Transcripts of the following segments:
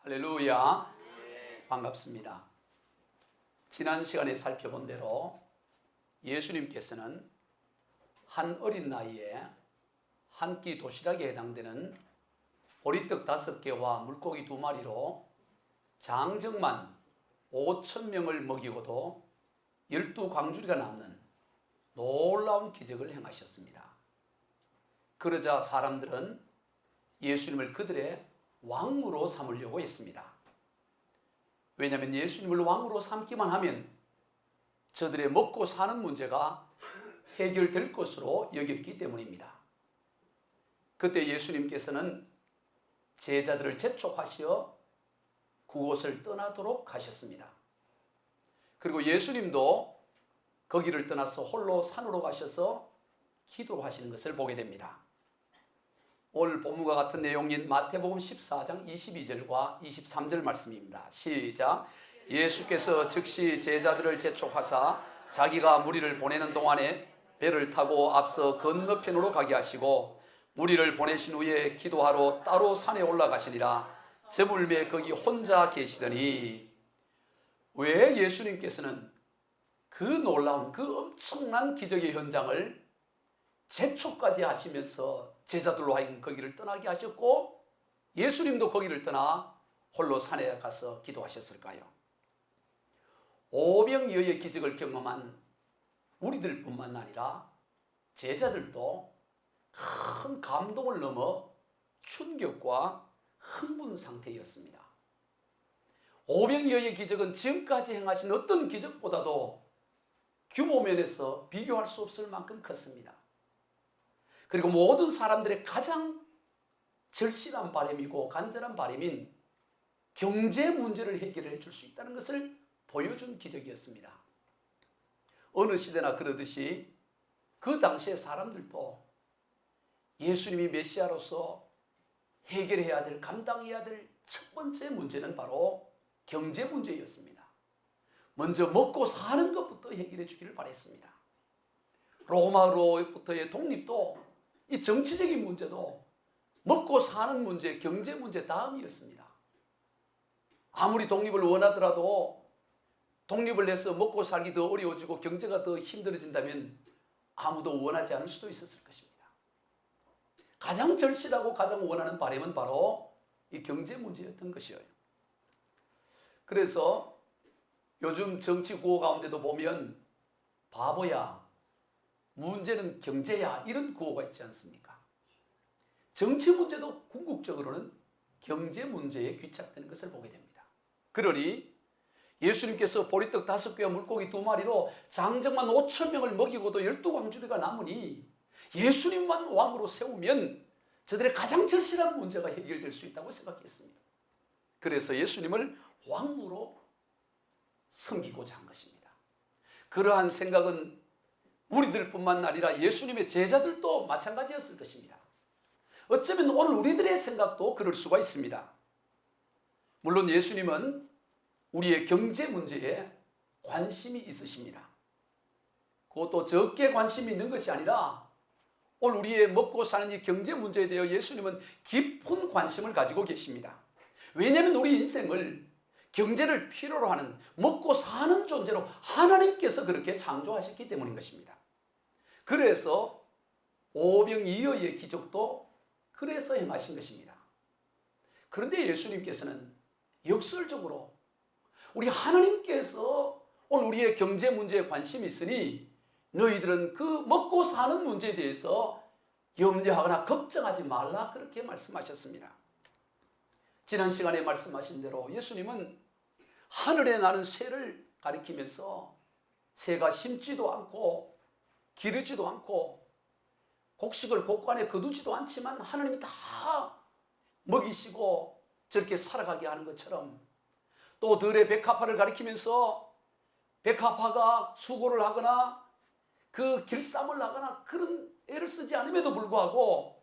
할렐루야. 반갑습니다. 지난 시간에 살펴본 대로 예수님께서는 한 어린 나이에 한 끼 도시락에 해당되는 보리떡 5개와 물고기 2마리로 장정만 5,000명을 먹이고도 12광주리가 남는 놀라운 기적을 행하셨습니다. 그러자 사람들은 예수님을 그들의 왕으로 삼으려고 했습니다. 왜냐하면 예수님을 왕으로 삼기만 하면 저들의 먹고 사는 문제가 해결될 것으로 여겼기 때문입니다. 그때 예수님께서는 제자들을 재촉하시어 그곳을 떠나도록 하셨습니다. 그리고 예수님도 거기를 떠나서 홀로 산으로 가셔서 기도하시는 것을 보게 됩니다. 오늘 본문과 같은 내용인 마태복음 14장 22절과 23절 말씀입니다. 시작. 예수께서 즉시 제자들을 재촉하사 자기가 무리를 보내는 동안에 배를 타고 앞서 건너편으로 가게 하시고 무리를 보내신 후에 기도하러 따로 산에 올라가시니라. 저물매 거기 혼자 계시더니, 왜 예수님께서는 그 놀라운 그 엄청난 기적의 현장을 재촉까지 하시면서 제자들로 하여금 거기를 떠나게 하셨고 예수님도 거기를 떠나 홀로 산에 가서 기도하셨을까요? 오병이어의 기적을 경험한 우리들뿐만 아니라 제자들도 큰 감동을 넘어 충격과 흥분 상태였습니다. 오병이어의 기적은 지금까지 행하신 어떤 기적보다도 규모 면에서 비교할 수 없을 만큼 컸습니다. 그리고 모든 사람들의 가장 절실한 바람이고 간절한 바람인 경제 문제를 해결해 줄 수 있다는 것을 보여준 기적이었습니다. 어느 시대나 그러듯이 그 당시의 사람들도 예수님이 메시아로서 해결해야 될, 감당해야 될 첫 번째 문제는 바로 경제 문제였습니다. 먼저 먹고 사는 것부터 해결해 주기를 바랬습니다. 로마로부터의 독립도 이 정치적인 문제도 먹고 사는 문제, 경제 문제 다음이었습니다. 아무리 독립을 원하더라도 독립을 해서 먹고 살기 더 어려워지고 경제가 더 힘들어진다면 아무도 원하지 않을 수도 있었을 것입니다. 가장 절실하고 가장 원하는 바람은 바로 이 경제 문제였던 것이에요. 그래서 요즘 정치 구호 가운데도 보면 바보야, 문제는 경제야, 이런 구호가 있지 않습니까? 정치 문제도 궁극적으로는 경제 문제에 귀착되는 것을 보게 됩니다. 그러니 예수님께서 보리떡 5개와 물고기 2마리로 장정만 5,000명을 먹이고도 12광주리가 남으니 예수님만 왕으로 세우면 저들의 가장 절실한 문제가 해결될 수 있다고 생각했습니다. 그래서 예수님을 왕으로 섬기고자 한 것입니다. 그러한 생각은 우리들뿐만 아니라 예수님의 제자들도 마찬가지였을 것입니다. 어쩌면 오늘 우리들의 생각도 그럴 수가 있습니다. 물론 예수님은 우리의 경제 문제에 관심이 있으십니다. 그것도 적게 관심이 있는 것이 아니라 오늘 우리의 먹고 사는 이 경제 문제에 대해 예수님은 깊은 관심을 가지고 계십니다. 왜냐하면 우리 인생을 경제를 필요로 하는 먹고 사는 존재로 하나님께서 그렇게 창조하셨기 때문인 것입니다. 그래서 오병이어의 기적도 그래서 행하신 것입니다. 그런데 예수님께서는 역설적으로 우리 하나님께서 오늘 우리의 경제 문제에 관심이 있으니 너희들은 그 먹고 사는 문제에 대해서 염려하거나 걱정하지 말라, 그렇게 말씀하셨습니다. 지난 시간에 말씀하신 대로 예수님은 하늘에 나는 새를 가리키면서 새가 심지도 않고 기르지도 않고 곡식을 곡간에 거두지도 않지만 하나님이 다 먹이시고 저렇게 살아가게 하는 것처럼, 또 들의 백합화를 가리키면서 백합화가 수고를 하거나 그 길쌈을 하거나 그런 애를 쓰지 않음에도 불구하고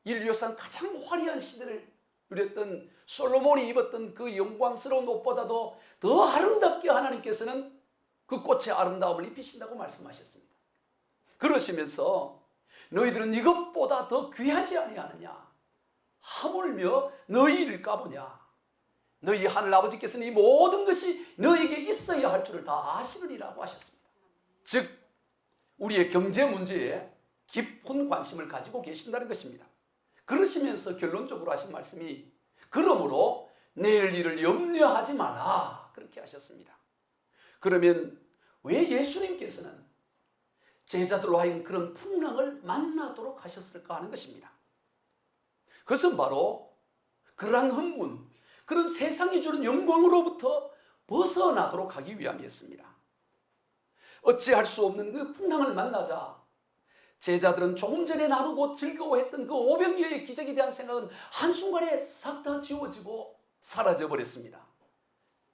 인류에서 가장 화려한 시대를 누렸던 솔로몬이 입었던 그 영광스러운 옷보다도 더 아름답게 하나님께서는 그 꽃의 아름다움을 입히신다고 말씀하셨습니다. 그러시면서 너희들은 이것보다 더 귀하지 아니하느냐, 하물며 너희 일을 까보냐, 너희 하늘 아버지께서는 이 모든 것이 너에게 있어야 할 줄을 다 아시느니라고 하셨습니다. 즉 우리의 경제 문제에 깊은 관심을 가지고 계신다는 것입니다. 그러시면서 결론적으로 하신 말씀이 그러므로 내일 일을 염려하지 마라 그렇게 하셨습니다. 그러면 왜 예수님께서는 제자들로 하여금 그런 풍랑을 만나도록 하셨을까 하는 것입니다. 그것은 바로 그러한 흥분, 그런 세상이 주는 영광으로부터 벗어나도록 하기 위함이었습니다. 어찌할 수 없는 그 풍랑을 만나자 제자들은 조금 전에 나누고 즐거워했던 그 오병이어의 기적에 대한 생각은 한순간에 싹 다 지워지고 사라져버렸습니다.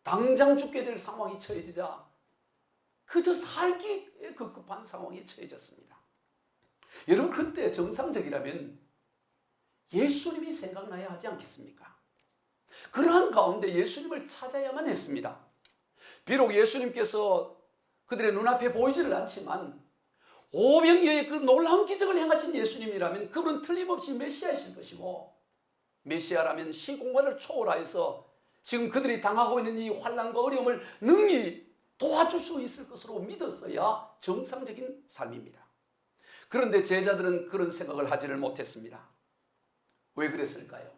당장 죽게 될 상황이 처해지자 그저 살기에 급급한 상황에 처해졌습니다. 여러분 그때 정상적이라면 예수님이 생각나야 하지 않겠습니까? 그러한 가운데 예수님을 찾아야만 했습니다. 비록 예수님께서 그들의 눈앞에 보이지를 않지만 오병이어의 그 놀라운 기적을 행하신 예수님이라면 그분은 틀림없이 메시아이실 것이고 메시아라면 시공간을 초월하여서 지금 그들이 당하고 있는 이 환난과 어려움을 능히 도와줄 수 있을 것으로 믿었어야 정상적인 삶입니다. 그런데 제자들은 그런 생각을 하지를 못했습니다. 왜 그랬을까요?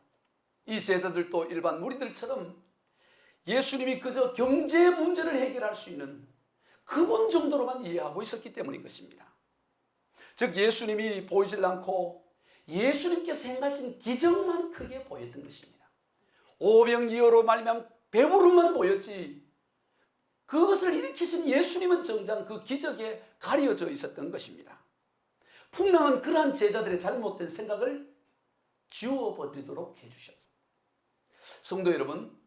이 제자들도 일반 무리들처럼 예수님이 그저 경제 문제를 해결할 수 있는 그분 정도로만 이해하고 있었기 때문인 것입니다. 즉 예수님이 보이질 않고 예수님께서 행하신 기적만 크게 보였던 것입니다. 오병이어로 말미암아 배부름만 보였지 그것을 일으키신 예수님은 정작 그 기적에 가려져 있었던 것입니다. 풍랑은 그러한 제자들의 잘못된 생각을 지워버리도록 해주셨습니다. 성도 여러분,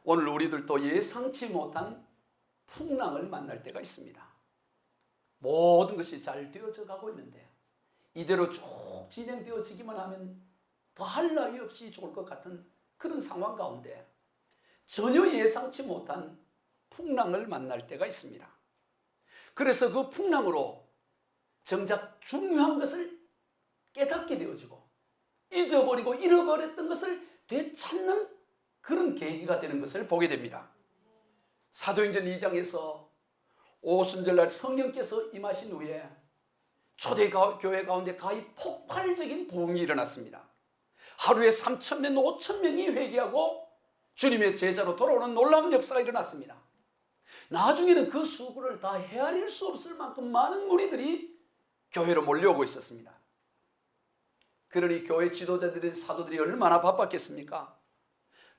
오늘 우리들도 예상치 못한 풍랑을 만날 때가 있습니다. 모든 것이 잘 되어져 가고 있는데 이대로 쭉 진행되어지기만 하면 더할 나위 없이 좋을 것 같은 그런 상황 가운데 전혀 예상치 못한 풍랑을 만날 때가 있습니다. 그래서 그 풍랑으로 정작 중요한 것을 깨닫게 되어지고 잊어버리고 잃어버렸던 것을 되찾는 그런 계기가 되는 것을 보게 됩니다. 사도행전 2장에서 오순절날 성령께서 임하신 후에 초대교회 가운데 거의 폭발적인 부흥이 일어났습니다. 하루에 3,000명, 5,000명이 회개하고 주님의 제자로 돌아오는 놀라운 역사가 일어났습니다. 나중에는 그 수고를 다 헤아릴 수 없을 만큼 많은 무리들이 교회로 몰려오고 있었습니다. 그러니 교회 지도자들인 사도들이 얼마나 바빴겠습니까?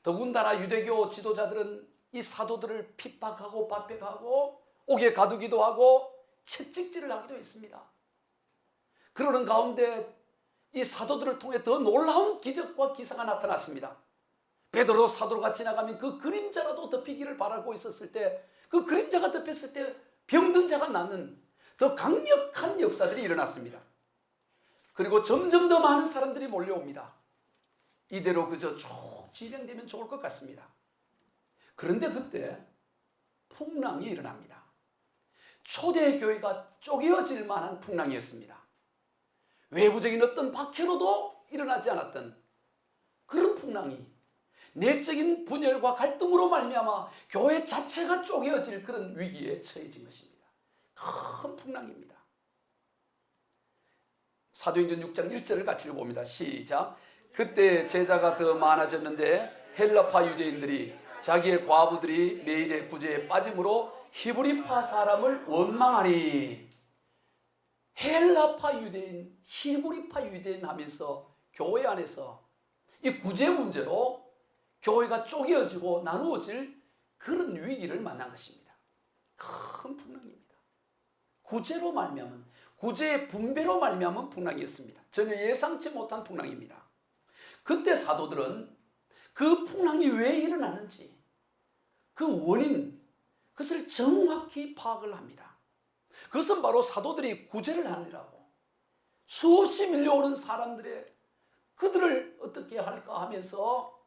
더군다나 유대교 지도자들은 이 사도들을 핍박하고 반백하고 옥에 가두기도 하고 채찍질을 하기도 했습니다. 그러는 가운데 이 사도들을 통해 더 놀라운 기적과 기사가 나타났습니다. 베드로 사도가 지나가면 그 그림자라도 덮이기를 바라고 있었을 때 그 그림자가 덮였을 때 병든 자가 낫는 더 강력한 역사들이 일어났습니다. 그리고 점점 더 많은 사람들이 몰려옵니다. 이대로 그저 쭉 진행되면 좋을 것 같습니다. 그런데 그때 풍랑이 일어납니다. 초대교회가 쪼개어질 만한 풍랑이었습니다. 외부적인 어떤 박해로도 일어나지 않았던 그런 풍랑이 내적인 분열과 갈등으로 말미암아 교회 자체가 쪼개어질 그런 위기에 처해진 것입니다. 큰 풍랑입니다. 사도행전 6장 1절을 같이 읽어봅니다. 시작. 그때 제자가 더 많아졌는데 헬라파 유대인들이 자기의 과부들이 매일의 구제에 빠짐으로 히브리파 사람을 원망하니. 헬라파 유대인, 히브리파 유대인 하면서 교회 안에서 이 구제 문제로 교회가 쪼개어지고 나누어질 그런 위기를 만난 것입니다. 큰 풍랑입니다. 구제로 말미암은, 구제의 분배로 말미암은 풍랑이었습니다. 전혀 예상치 못한 풍랑입니다. 그때 사도들은 그 풍랑이 왜 일어났는지 그 원인, 그것을 정확히 파악을 합니다. 그것은 바로 사도들이 구제를 하느라고 수없이 밀려오는 사람들의 그들을 어떻게 할까 하면서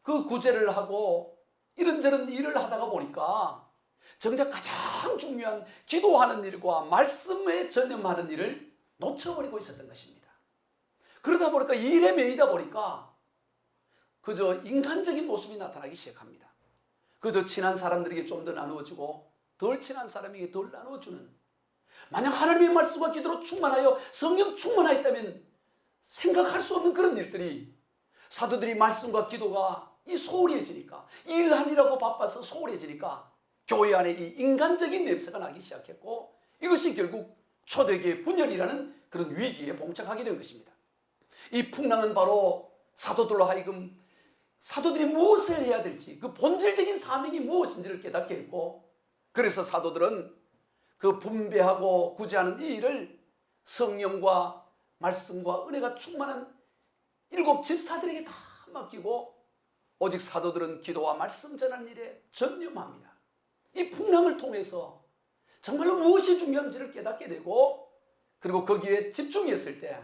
그 구제를 하고 이런저런 일을 하다가 보니까 정작 가장 중요한 기도하는 일과 말씀에 전념하는 일을 놓쳐버리고 있었던 것입니다. 그러다 보니까 일에 매이다 보니까 그저 인간적인 모습이 나타나기 시작합니다. 그저 친한 사람들에게 좀 더 나누어지고 덜 친한 사람에게 덜 나누어주는, 만약 하나님의 말씀과 기도로 충만하여 성령 충만하였다면 생각할 수 없는 그런 일들이, 사도들이 말씀과 기도가 소홀해지니까, 일하느라고 바빠서 소홀해지니까 교회 안에 이 인간적인 냄새가 나기 시작했고, 이것이 결국 초대교회 분열이라는 그런 위기에 봉착하게 된 것입니다. 이 풍랑은 바로 사도들로 하여금 사도들이 무엇을 해야 될지, 그 본질적인 사명이 무엇인지를 깨닫게 했고, 그래서 사도들은 그 분배하고 구제하는 이 일을 성령과 말씀과 은혜가 충만한 7 집사들에게 다 맡기고, 오직 사도들은 기도와 말씀 전하는 일에 전념합니다. 이 풍랑을 통해서 정말로 무엇이 중요한지를 깨닫게 되고, 그리고 거기에 집중했을 때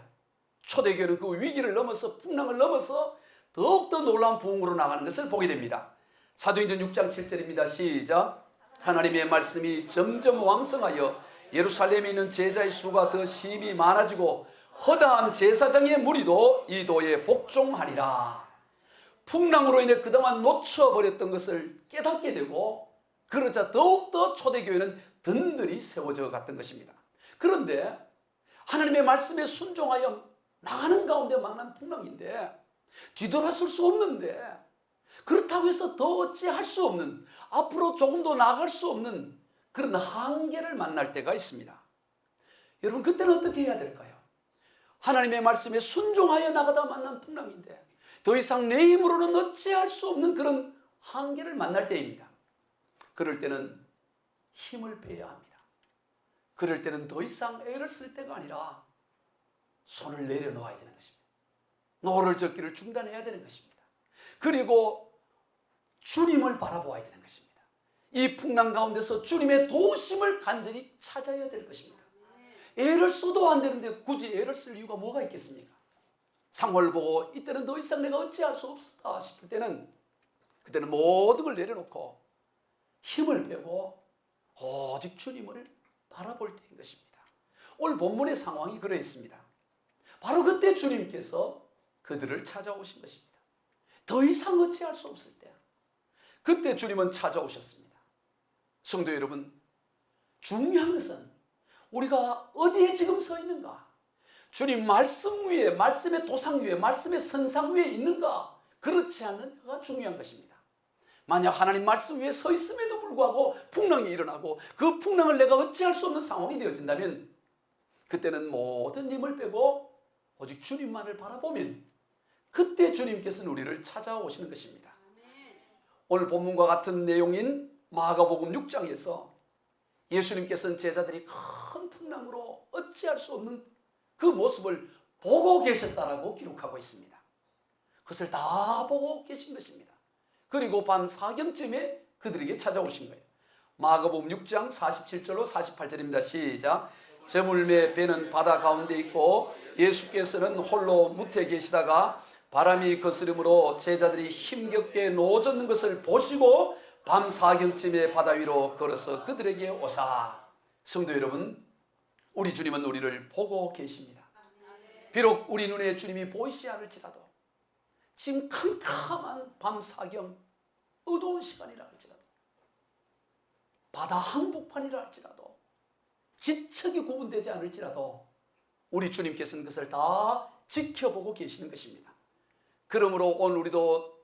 초대교회는 그 위기를 넘어서, 풍랑을 넘어서 더욱더 놀라운 부흥으로 나가는 것을 보게 됩니다. 사도행전 6장 7절입니다. 시작. 하나님의 말씀이 점점 왕성하여 예루살렘에 있는 제자의 수가 더 심히 많아지고 허다한 제사장의 무리도 이 도에 복종하리라. 풍랑으로 인해 그동안 놓쳐버렸던 것을 깨닫게 되고, 그러자 더욱더 초대교회는 든든히 세워져 갔던 것입니다. 그런데 하나님의 말씀에 순종하여 나가는 가운데 만난 풍랑인데, 뒤돌아설 수 없는데, 그렇다고 해서 더 어찌할 수 없는, 앞으로 조금 더 나아갈 수 없는 그런 한계를 만날 때가 있습니다. 여러분, 그때는 어떻게 해야 될까요? 하나님의 말씀에 순종하여 나가다 만난 풍랑인데 더 이상 내 힘으로는 어찌할 수 없는 그런 한계를 만날 때입니다. 그럴 때는 힘을 빼야 합니다. 그럴 때는 더 이상 애를 쓸 때가 아니라 손을 내려놓아야 되는 것입니다. 노를 젓기를 중단해야 되는 것입니다. 그리고 주님을 바라보아야 되는 것입니다. 이 풍랑 가운데서 주님의 도우심을 간절히 찾아야 될 것입니다. 애를 써도 안 되는데 굳이 애를 쓸 이유가 뭐가 있겠습니까? 상황을 보고 이때는 더 이상 내가 어찌할 수 없다 싶을 때는, 그때는 모든 걸 내려놓고 힘을 빼고 오직 주님을 바라볼 때인 것입니다. 오늘 본문의 상황이 그러했습니다. 바로 그때 주님께서 그들을 찾아오신 것입니다. 더 이상 어찌할 수 없을 때 그때 주님은 찾아오셨습니다. 성도 여러분, 중요한 것은 우리가 어디에 지금 서 있는가? 주님 말씀 위에, 말씀의 도상 위에, 말씀의 선상 위에 있는가? 그렇지 않는가가 중요한 것입니다. 만약 하나님 말씀 위에 서 있음에도 불구하고 풍랑이 일어나고 그 풍랑을 내가 어찌할 수 없는 상황이 되어진다면, 그때는 모든 힘을 빼고 오직 주님만을 바라보면 그때 주님께서는 우리를 찾아오시는 것입니다. 오늘 본문과 같은 내용인 마가복음 6장에서 예수님께서는 제자들이 큰 풍랑으로 어찌할 수 없는 그 모습을 보고 계셨다라고 기록하고 있습니다. 그것을 다 보고 계신 것입니다. 그리고 밤 4경쯤에 그들에게 찾아오신 거예요. 마가복음 6장 47절로 48절입니다. 시작. 저물매 배는 바다 가운데 있고 예수께서는 홀로 무태 계시다가 바람이 거스름으로 제자들이 힘겹게 놓아졌는 것을 보시고 밤 4경쯤에 바다 위로 걸어서 그들에게 오사. 성도 여러분, 우리 주님은 우리를 보고 계십니다. 비록 우리 눈에 주님이 보이지 않을지라도, 지금 캄캄한 밤 4경 어두운 시간이라 할지라도, 바다 한복판이라 할지라도, 지척이 구분되지 않을지라도 우리 주님께서는 그것을 다 지켜보고 계시는 것입니다. 그러므로 오늘 우리도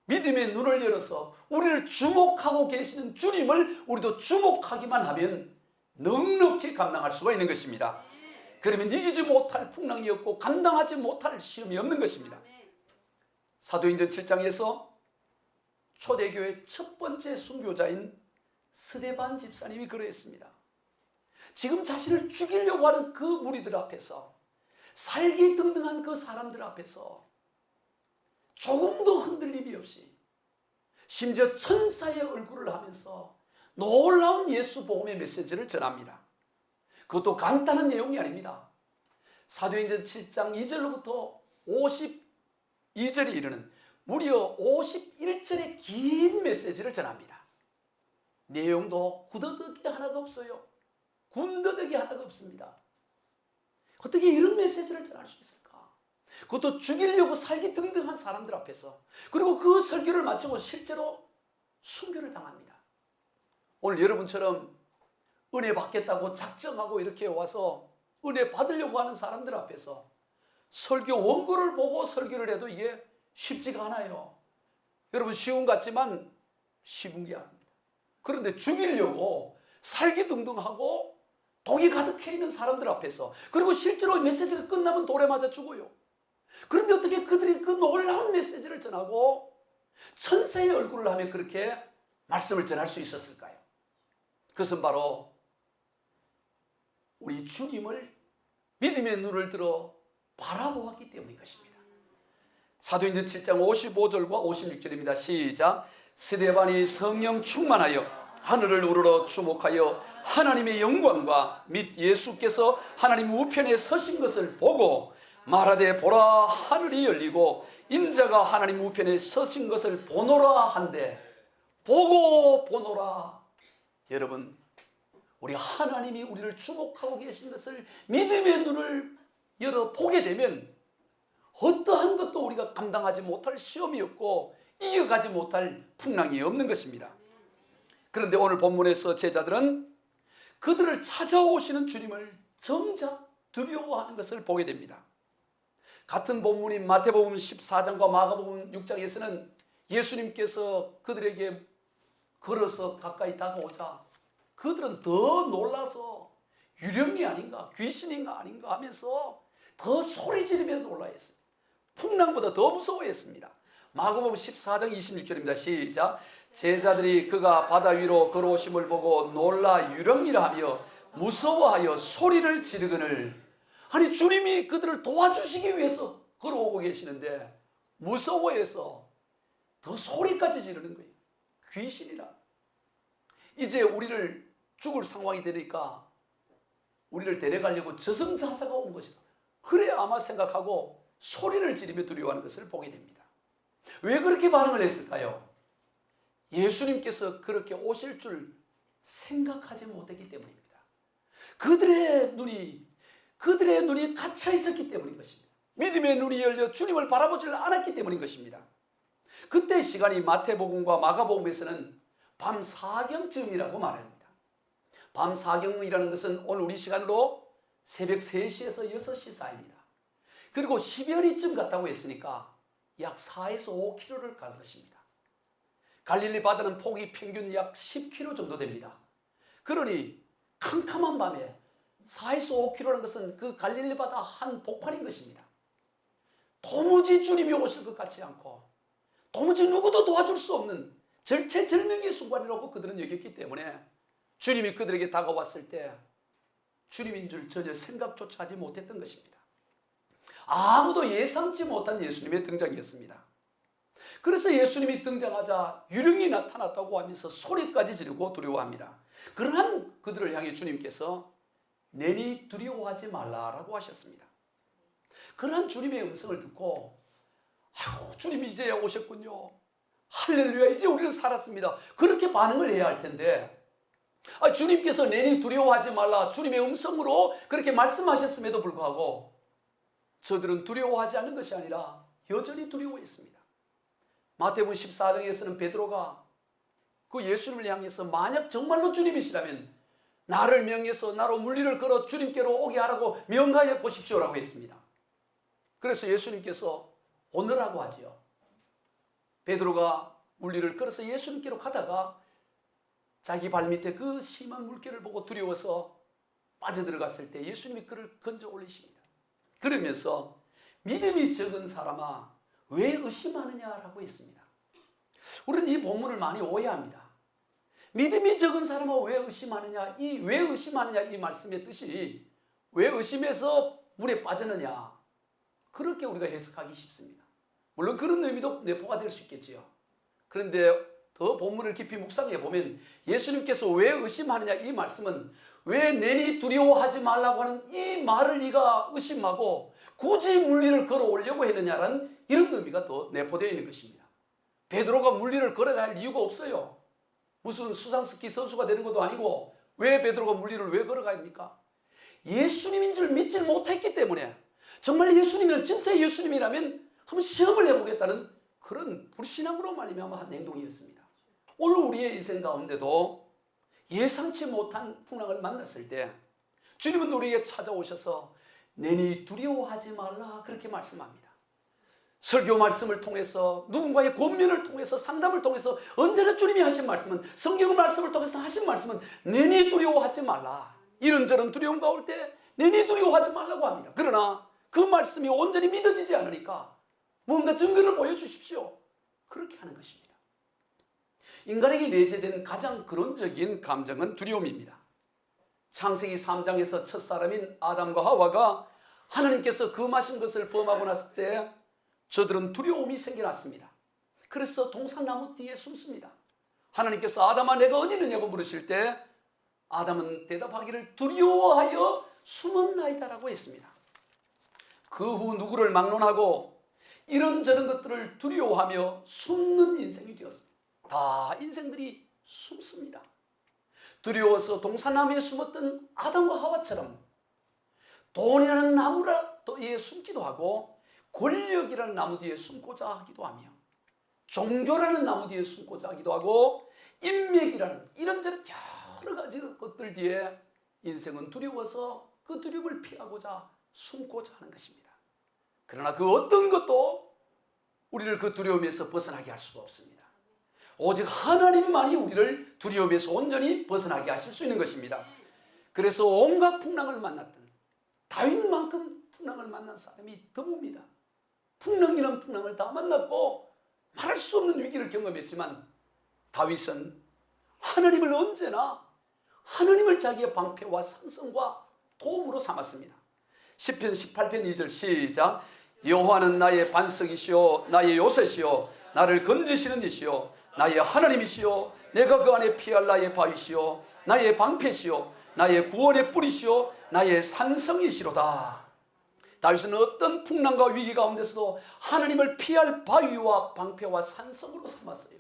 믿음의 눈을 열어서 우리를 주목하고 계시는 주님을 우리도 주목하기만 하면 넉넉히 감당할 수가 있는 것입니다. 그러면 이기지 못할 풍랑이 없고 감당하지 못할 시험이 없는 것입니다. 사도행전 7장에서 초대교회 첫 번째 순교자인 스데반 집사님이 그러했습니다. 지금 자신을 죽이려고 하는 그 무리들 앞에서, 살기등등한 그 사람들 앞에서 조금도 흔들림이 없이, 심지어 천사의 얼굴을 하면서 놀라운 예수 복음의 메시지를 전합니다. 그것도 간단한 내용이 아닙니다. 사도행전 7장 2절로부터 52절에 이르는 무려 51절의 긴 메시지를 전합니다. 내용도 구더더기 하나가 없어요. 군더더기 하나가 없습니다. 어떻게 이런 메시지를 전할 수 있을까? 그것도 죽이려고 살기등등한 사람들 앞에서, 그리고 그 설교를 마치고 실제로 순교를 당합니다. 오늘 여러분처럼 은혜 받겠다고 작정하고 이렇게 와서 은혜 받으려고 하는 사람들 앞에서 설교 원고를 보고 설교를 해도 이게 쉽지가 않아요. 여러분, 쉬운 것 같지만 쉬운 게 아닙니다. 그런데 죽이려고 살기등등하고 독이 가득해 있는 사람들 앞에서, 그리고 실제로 메시지가 끝나면 돌에 맞아 죽어요. 그런데 어떻게 그들이 그 놀라운 메시지를 전하고 천사의 얼굴을 하며 그렇게 말씀을 전할 수 있었을까요? 그것은 바로 우리 주님을 믿음의 눈을 들어 바라보았기 때문인 것입니다. 사도행전 7장 55절과 56절입니다. 시작. 스데반이 성령 충만하여 하늘을 우러러 주목하여 하나님의 영광과 및 예수께서 하나님 우편에 서신 것을 보고 말하되, 보라, 하늘이 열리고 인자가 하나님 우편에 서신 것을 보노라 한데, 보고 보노라. 여러분, 우리 하나님이 우리를 주목하고 계신 것을 믿음의 눈을 열어 보게 되면 어떠한 것도 우리가 감당하지 못할 시험이 없고 이겨가지 못할 풍랑이 없는 것입니다. 그런데 오늘 본문에서 제자들은 그들을 찾아오시는 주님을 정작 두려워하는 것을 보게 됩니다. 같은 본문인 마태복음 14장과 마가복음 6장에서는 예수님께서 그들에게 걸어서 가까이 다가오자 그들은 더 놀라서 유령이 아닌가, 귀신인가 아닌가 하면서 더 소리 지르면서 놀라했어요. 풍랑보다 더 무서워했습니다. 마가복음 14장 26절입니다. 시작. 제자들이 그가 바다 위로 걸어오심을 보고 놀라 유령이라 하며 무서워하여 소리를 지르거늘. 아니, 주님이 그들을 도와주시기 위해서 걸어오고 계시는데 무서워해서 더 소리까지 지르는 거예요. 귀신이라. 이제 우리를 죽을 상황이 되니까 우리를 데려가려고 저승사자가 온 것이다. 그래 아마 생각하고 소리를 지르며 두려워하는 것을 보게 됩니다. 왜 그렇게 반응을 했을까요? 예수님께서 그렇게 오실 줄 생각하지 못했기 때문입니다. 그들의 눈이 갇혀 있었기 때문인 것입니다. 믿음의 눈이 열려 주님을 바라보지 않았기 때문인 것입니다. 그때 시간이 마태복음과 마가복음에서는 밤 4경쯤이라고 말합니다. 밤 4경이라는 것은 오늘 우리 시간으로 새벽 3시에서 6시 사이입니다. 그리고 10여리쯤 갔다고 했으니까 약 4에서 5km를 간 것입니다. 갈릴리 바다는 폭이 평균 약 10km 정도 됩니다. 그러니 캄캄한 밤에 4에서 5km라는 것은 그 갈릴리 바다 한 복판인 것입니다. 도무지 주님이 오실 것 같지 않고 도무지 누구도 도와줄 수 없는 절체절명의 순간이라고 그들은 여겼기 때문에 주님이 그들에게 다가왔을 때 주님인 줄 전혀 생각조차 하지 못했던 것입니다. 아무도 예상치 못한 예수님의 등장이었습니다. 그래서 예수님이 등장하자 유령이 나타났다고 하면서 소리까지 지르고 두려워합니다. 그러나 그들을 향해 주님께서 내니 두려워하지 말라라고 하셨습니다. 그러한 주님의 음성을 듣고 아유, 주님이 이제 오셨군요. 할렐루야, 이제 우리는 살았습니다. 그렇게 반응을 해야 할 텐데 주님께서 내니 두려워하지 말라 주님의 음성으로 그렇게 말씀하셨음에도 불구하고 저들은 두려워하지 않는 것이 아니라 여전히 두려워했습니다. 마태복음 14장에서는 베드로가 그 예수님을 향해서 만약 정말로 주님이시라면 나를 명해서 나로 물리를 걸어 주님께로 오게 하라고 명하여 보십시오라고 했습니다. 그래서 예수님께서 오너라고 하지요. 베드로가 물리를 걸어서 예수님께로 가다가 자기 발밑에 그 심한 물결을 보고 두려워서 빠져들어갔을 때 예수님이 그를 건져 올리십니다. 그러면서 믿음이 적은 사람아 왜 의심하느냐라고 했습니다. 우리는 이 본문을 많이 오해합니다. 믿음이 적은 사람아 왜 의심하느냐, 왜 의심하느냐 이 말씀의 뜻이 왜 의심해서 물에 빠졌느냐 그렇게 우리가 해석하기 쉽습니다. 물론 그런 의미도 내포가 될 수 있겠지요. 그런데 더 본문을 깊이 묵상해 보면 예수님께서 왜 의심하느냐 이 말씀은 왜 내니 두려워하지 말라고 하는 이 말을 네가 의심하고 굳이 물리를 걸어 오려고 했느냐라는 이런 의미가 더 내포되어 있는 것입니다. 베드로가 물리를 걸어야 할 이유가 없어요. 무슨 수상스키 선수가 되는 것도 아니고 왜 베드로가 물리를 왜 걸어가야 합니까? 예수님인 줄 믿지 못했기 때문에 정말 예수님이란 진짜 예수님이라면 한번 시험을 해보겠다는 그런 불신앙으로 말미암아 한 행동이었습니다. 오늘 우리의 인생 가운데도 예상치 못한 풍랑을 만났을 때 주님은 우리에게 찾아오셔서 내니 두려워하지 말라 그렇게 말씀합니다. 설교 말씀을 통해서 누군가의 권면을 통해서 상담을 통해서 언제나 주님이 하신 말씀은 성경 말씀을 통해서 하신 말씀은 내니 두려워하지 말라. 이런저런 두려움가 올 때 내니 두려워하지 말라고 합니다. 그러나 그 말씀이 온전히 믿어지지 않으니까 뭔가 증거를 보여주십시오. 그렇게 하는 것입니다. 인간에게 내재된 가장 근원적인 감정은 두려움입니다. 창세기 3장에서 첫사람인 아담과 하와가 하나님께서 금하신 것을 범하고 났을 때 저들은 두려움이 생겨났습니다. 그래서 동산나무 뒤에 숨습니다. 하나님께서 아담아 내가 어디 있느냐고 물으실 때 아담은 대답하기를 두려워하여 숨었나이다라고 했습니다. 그 후 누구를 막론하고 이런저런 것들을 두려워하며 숨는 인생이 되었습니다. 다 인생들이 숨습니다. 두려워서 동산나무에 숨었던 아담과 하와처럼 돈이라는 나무에 숨기도 하고 권력이라는 나무 뒤에 숨고자 하기도 하며 종교라는 나무 뒤에 숨고자 하기도 하고 인맥이라는 이런저런 여러 가지 것들 뒤에 인생은 두려워서 그 두려움을 피하고자 숨고자 하는 것입니다. 그러나 그 어떤 것도 우리를 그 두려움에서 벗어나게 할 수가 없습니다. 오직 하나님만이 우리를 두려움에서 온전히 벗어나게 하실 수 있는 것입니다. 그래서 온갖 풍랑을 만났던 다윗만큼 풍랑을 만난 사람이 드뭅니다. 풍랑이란 풍랑을 다 만났고 말할 수 없는 위기를 경험했지만 다윗은 하나님을 언제나 하나님을 자기의 방패와 산성과 도움으로 삼았습니다. 시편 18편 2절 시작. 여호와는 나의 반석이시오 나의 요새시오 나를 건지시는 이시오 나의 하나님이시오 내가 그 안에 피할 나의 바위시오 나의 방패시오 나의 구원의 뿌리시오 나의 산성이시로다. 다윗은 어떤 풍랑과 위기 가운데서도 하나님을 피할 바위와 방패와 산성으로 삼았어요.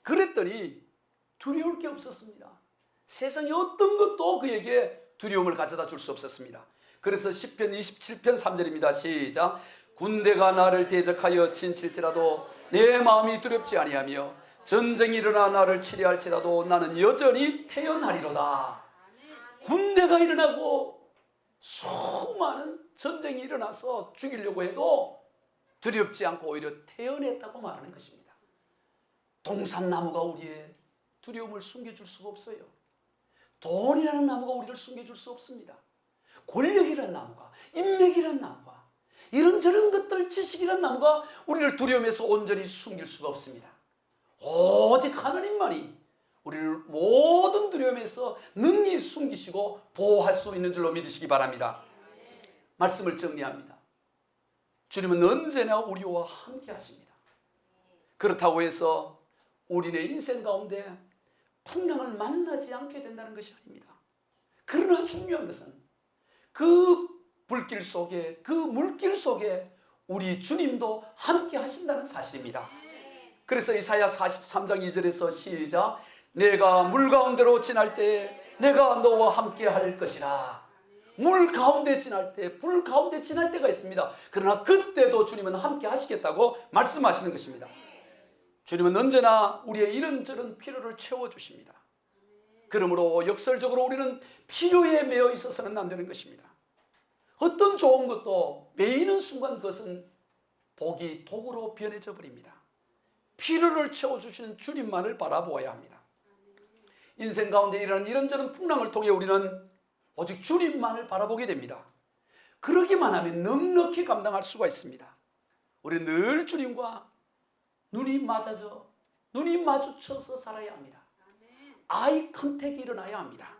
그랬더니 두려울 게 없었습니다. 세상의 어떤 것도 그에게 두려움을 가져다 줄 수 없었습니다. 그래서 시편 27편 3절입니다. 시작. 군대가 나를 대적하여 친칠지라도 내 마음이 두렵지 아니하며 전쟁이 일어나 나를 치려할지라도 나는 여전히 태연하리로다. 군대가 일어나고 수많은 전쟁이 일어나서 죽이려고 해도 두렵지 않고 오히려 태연했다고 말하는 것입니다. 동산나무가 우리의 두려움을 숨겨줄 수가 없어요. 돈이라는 나무가 우리를 숨겨줄 수 없습니다. 권력이라는 나무가, 인맥이라는 나무가, 이런저런 것들, 지식이라는 나무가 우리를 두려움에서 온전히 숨길 수가 없습니다. 오직 하나님만이 우리를 모든 두려움에서 능히 숨기시고 보호할 수 있는 줄로 믿으시기 바랍니다. 말씀을 정리합니다. 주님은 언제나 우리와 함께 하십니다. 그렇다고 해서 우리의 인생 가운데 풍랑을 만나지 않게 된다는 것이 아닙니다. 그러나 중요한 것은 그 불길 속에, 그 물길 속에 우리 주님도 함께 하신다는 사실입니다. 그래서 이사야 43장 2절에서 시작. 내가 물 가운데로 지날 때 내가 너와 함께 할 것이라. 물 가운데 지날 때, 불 가운데 지날 때가 있습니다. 그러나 그때도 주님은 함께 하시겠다고 말씀하시는 것입니다. 주님은 언제나 우리의 이런저런 필요를 채워주십니다. 그러므로 역설적으로 우리는 필요에 매여 있어서는 안 되는 것입니다. 어떤 좋은 것도 매이는 순간 그것은 복이 독으로 변해져 버립니다. 필요를 채워주시는 주님만을 바라보아야 합니다. 인생 가운데 일어나는 이런저런 풍랑을 통해 우리는 오직 주님만을 바라보게 됩니다. 그러기만 하면 넉넉히 감당할 수가 있습니다. 우리는 늘 주님과 눈이 마주쳐서 살아야 합니다. 아이 컨택이 일어나야 합니다.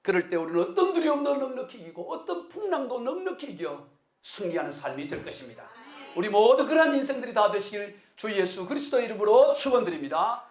그럴 때 우리는 어떤 두려움도 넉넉히 이기고 어떤 풍랑도 넉넉히 이겨 승리하는 삶이 될 것입니다. 우리 모두 그러한 인생들이 다 되시길 주 예수 그리스도의 이름으로 축원드립니다.